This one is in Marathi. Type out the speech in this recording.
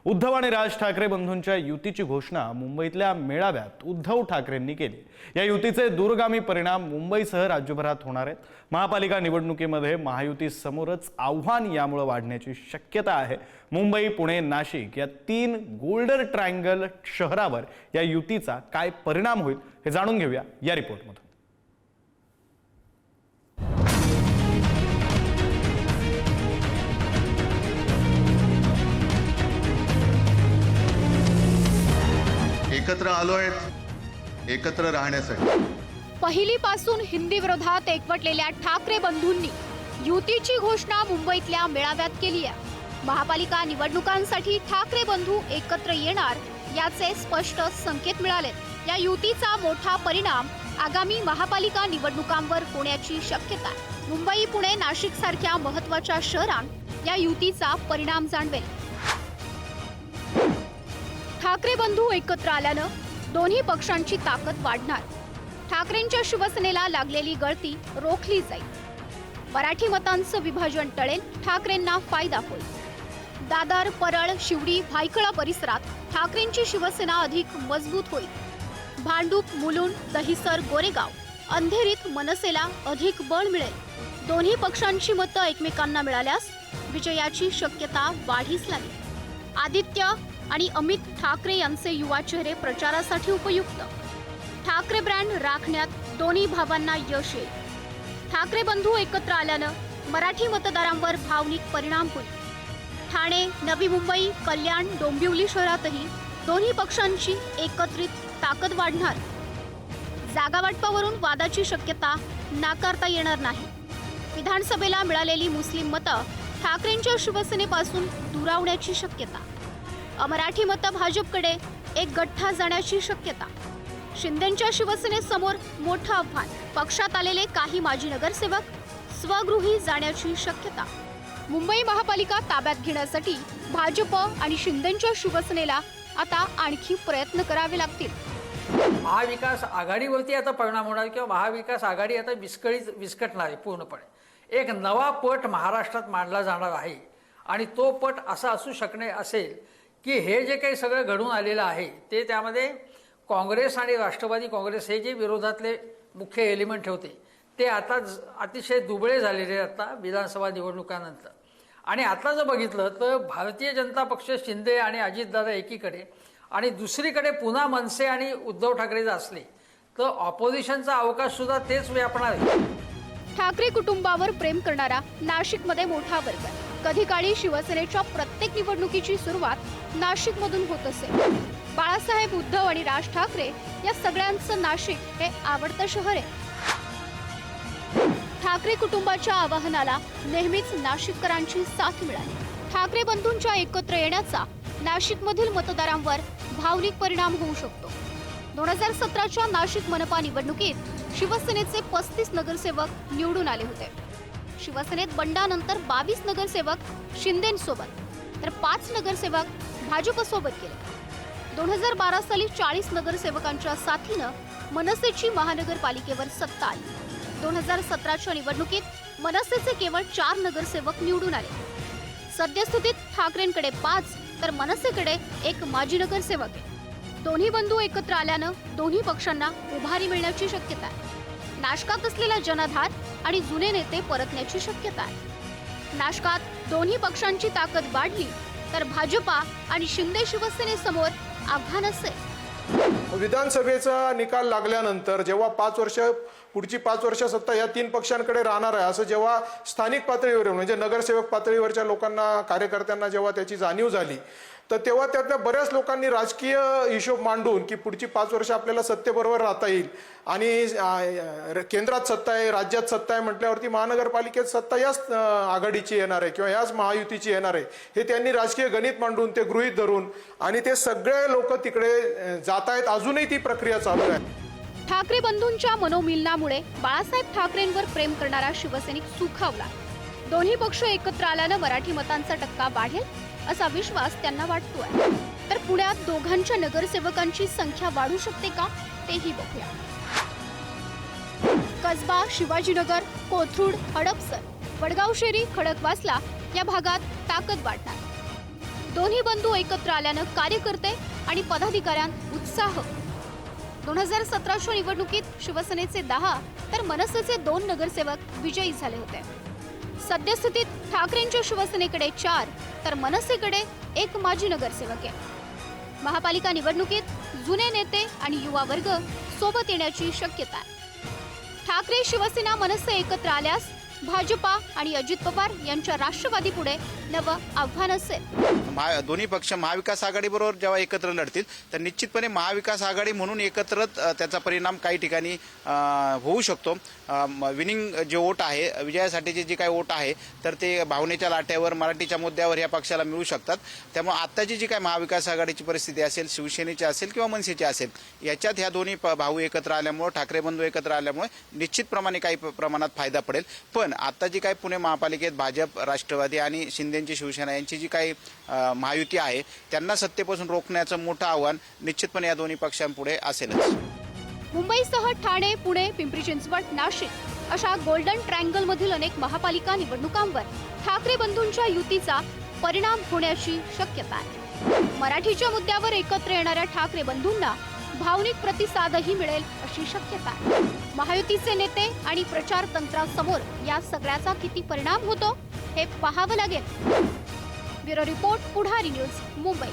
उद्धव आणि राज ठाकरे बंधूंच्या युतीची घोषणा मुंबईतल्या मेळाव्यात उद्धव ठाकरेंनी केली। या युतीचे दूरगामी परिणाम मुंबईसह राज्यभरात होणार आहेत। महापालिका निवडणुकीमध्ये महायुती समोरच आव्हान यामुळे वाढण्याची शक्यता आहे। मुंबई, पुणे, नाशिक या 3 गोल्डन ट्रायंगल शहरावर या युतीचा काय परिणाम होईल हे जाणून घेऊया या रिपोर्टमध्ये। एकत्र आलोय एकत्र राहण्यासाठी। पहिलीपासून हिंदी विरोधात एकवटलेल्या ठाकरे बंधूंनी युतीची घोषणा मुंबईतल्या मेळाव्यात केली आहे। महापालिका निवडणुकांसाठी ठाकरे बंधू एकत्र येणार याचे स्पष्ट संकेत मिळालेत। या युतीचा मोठा परिणाम आगामी महापालिका निवडणुकांवर होण्याची शक्यता आहे। मुंबई, पुणे, नाशिक सारख्या महत्त्वाच्या शहरांत या युतीचा परिणाम जाणवेल। ठाकरे बंधू एकत्र आल्यानं दोन्ही पक्षांची ताकद वाढणार। ठाकरेंच्या शिवसेनेला लागलेली गळती रोखली जाईल। मराठी मतांचं विभाजन टळेल, ठाकरेंना फायदा होईल। दादर, परळ, शिवडी, भायखळा परिसरात ठाकरेंची शिवसेना अधिक मजबूत होईल। भांडूप, मुलुंड, दहिसर, गोरेगाव, अंधेरीत मनसेला अधिक बळ मिळेल। दोन्ही पक्षांची मतं एकमेकांना मिळाल्यास विजयाची शक्यता वाढीस लागेल। आदित्य आणि अमित ठाकरे यांचे युवा चेहरे प्रचारासाठी उपयुक्त। ठाकरे ब्रँड राखण्यात दोन्ही भावांना यश येईल। ठाकरे बंधू एकत्र आल्यानं मराठी मतदारांवर भावनिक परिणाम होईल। ठाणे, नवी मुंबई, कल्याण, डोंबिवली शहरातही दोन्ही पक्षांची एकत्रित ताकद वाढणार। जागा वाटपावरून वादाची शक्यता नाकारता येणार नाही। विधानसभेला मिळालेली मुस्लिम मतं ठाकरेंच्या शिवसेनेपासून दुरावण्याची शक्यता। अमराठी मतं भाजपकडे एक गठ्ठा जाण्याची शक्यता। शिंदेंच्या शिवसेनेसमोर मोठं आव्हान। पक्षात आलेले काही माजी नगरसेवक स्वगृही जाण्याची शक्यता। मुंबई महापालिका ताब्यात घेण्यासाठी भाजप आणि शिंदेंच्या शिवसेनेला आता आणखी प्रयत्न करावे लागतील। महाविकास आघाडीवरती आता परिणाम होणार किंवा महाविकास आघाडी आता विस्कटणार आहे पूर्णपणे। एक नवा पट महाराष्ट्रात मांडला जाणार आहे आणि तो पट असा असू शकणे असेल की हे जे काही सगळं घडून आलेलं आहे ते त्यामध्ये काँग्रेस आणि राष्ट्रवादी काँग्रेस हे जे विरोधातले मुख्य एलिमेंट होते ते आता अतिशय दुबळे झालेले आता विधानसभा निवडणुकानंतर। आणि आता जर बघितलं तर भारतीय जनता पक्ष, शिंदे आणि अजितदादा एकीकडे आणि दुसरीकडे पुन्हा मनसे आणि उद्धव ठाकरे जर असले तर ऑपोजिशनचा अवकाश सुद्धा तेच व्यापणार आहे। ठाकरे कुटुंबावर प्रेम करणारा नाशिकमध्ये मोठा वर्ग आहे। कधी काळी शिवसेनेच्या प्रत्येक निवडणुकीची सुरुवात नाशिकमधून होत असे। बाळासाहेब, उद्धव आणि राज ठाकरे या सगळ्यांचं नाशिक हे आवडतं शहर आहे। ठाकरे कुटुंबाच्या आवाहनाला नेहमीच नाशिककरांची साथ मिळाली। ठाकरे बंधूंच्या एकत्र येण्याचा नाशिकमधील मतदारांवर भावनिक परिणाम होऊ शकतो। 2017च्या नाशिक मनपा निवडणुकीत शिवसेनेचे 35 नगरसेवक निवडून आले होते। शिवसेनेत बंडानंतर 22 नगरसेवक शिंदेंसोबत तर 5 नगरसेवक भाजपसोबत गेले। 2012 साली 40 नगरसेवकांच्या साथीनं मनसेची महानगरपालिकेवर सत्ता आली। 2017च्या निवडणुकीत मनसेचे केवळ 4 नगरसेवक निवडून आले। सद्यस्थितीत ठाकरेंकडे 5 तर मनसेकडे 1 माजी नगरसेवक आहे। दोन्ही बंधू एकत्र आल्यानं दोन्ही पक्षांना उभारी मिळण्याची शक्यता आहे। नाशकात असलेला जनाधार आणि जुने नेते परतण्याची शक्यता आहे। नाशकात दोन्ही पक्षांची ताकद वाढली तर भाजपा आणि शिंदे शिवसेनेसमोर आव्हान असेल। विधानसभेचा निकाल लागल्यानंतर जेव्हा 5 वर्ष पुढची 5 वर्ष सत्ता या 3 पक्षांकडे राहणार आहे असं जेव्हा स्थानिक पातळीवर म्हणजे नगरसेवक पातळीवरच्या लोकांना, कार्यकर्त्यांना जेव्हा त्याची जाणीव झाली तर तेव्हा त्यातल्या बऱ्याच लोकांनी राजकीय हिशोब मांडून की पुढची 5 वर्ष आपल्याला सत्तेबरोबर राहता येईल आणि केंद्रात सत्ता आहे, राज्यात सत्ता आहे म्हटल्यावरती महानगरपालिकेत सत्ता याच आघाडीची येणार आहे किंवा याच महायुतीची येणार आहे हे त्यांनी राजकीय गणित मांडून ते गृहीत धरून आणि ते सगळे लोक तिकडे जात आहेत। अजूनही ती प्रक्रिया चालू आहे। ठाकरे बंधूंच्या मनोमिलनामुळे बाळासाहेब ठाकरेंवर प्रेम करणारा शिवसैनिक सुखावला। दोन्ही पक्ष एकत्र आल्यानं मराठी मतांचा टक्का वाढेल असा विश्वास त्यांना वाटतोय। तर पुण्यात दोघांच्या नगरसेवकांची संख्या वाढू शकते का तेही बघूया। कसबा, शिवाजीनगर, कोथरूड, हडपसर, वडगाव शेरी, खडकवासला या भागात ताकद वाढणार। दोन्ही बंधू एकत्र आल्यानं कार्यकर्ते आणि पदाधिकाऱ्यांत उत्साह. 2017च्या निवडणुकीत शिवसेनेचे 10 तर मनसेचे 2 नगरसेवक विजयी झाले होते. सद्यस्थितीत ठाकरेंच्या शिवसेनेकडे 4 तर मनसेकडे 1 माजी नगरसेवक आहे. महापालिका निवडणुकीत जुने नेते आणि युवा वर्ग सोबत येण्याची शक्यता आहे. ठाकरे शिवसेना मनसे एकत्र आल्यास भाजपा आणि अजित पवार यांच्या राष्ट्रवादी पुढे नवं आव्हान असेल. दोन्ही पक्ष महाविकास आघाडीबरोबर जेव्हा एकत्र लढतील तर निश्चितपणे महाविकास आघाडी म्हणून एकत्र त्याचा परिणाम काही ठिकाणी होऊ शकतो. विनिंग जे वोट आहे, विजयासाठीचे जे काही वोट आहे तर ते भावनेच्या लाट्यावर, मराठीच्या मुद्द्यावर या पक्षाला मिळू शकतात. त्यामुळे आत्ताची जी काही महाविकास आघाडीची परिस्थिती असेल, शिवसेनेची असेल किंवा मनसेची असेल, याच्यात ह्या दोन्ही भाऊ एकत्र आल्यामुळे, ठाकरे बंधू एकत्र आल्यामुळे निश्चितप्रमाणे काही प्रमाणात फायदा पडेल. पण आता जी काही पुणे महापालिकेत भाजप, राष्ट्रवादी आणि शिंदेची शिवसेना यांची जी काही महायुती आहे त्यांना सत्तेपासून रोखण्याचं मोठं आव्हान निश्चितपणे या दोन्ही पक्षांपुढे असेलच. मुंबईसह ठाणे, पुणे, पिंपरी चिंचवड, नाशिक अशा गोल्डन ट्रँगल मधील अनेक महापालिका निवडणुकांवर ठाकरे बंधूंच्या युतीचा परिणाम होण्याची शक्यता आहे. मराठीच्या मुद्द्यावर एकत्र येणाऱ्या ठाकरे बंधूंना भावनिक प्रतिसादही मिळेल अशी शक्यता आहे. महायुतीचे नेते आणि प्रचार तंत्रासमोर या सगळ्याचा किती परिणाम होतो हे पाहावं लागेल. ब्युरो रिपोर्ट, पुढारी न्यूज, मुंबई.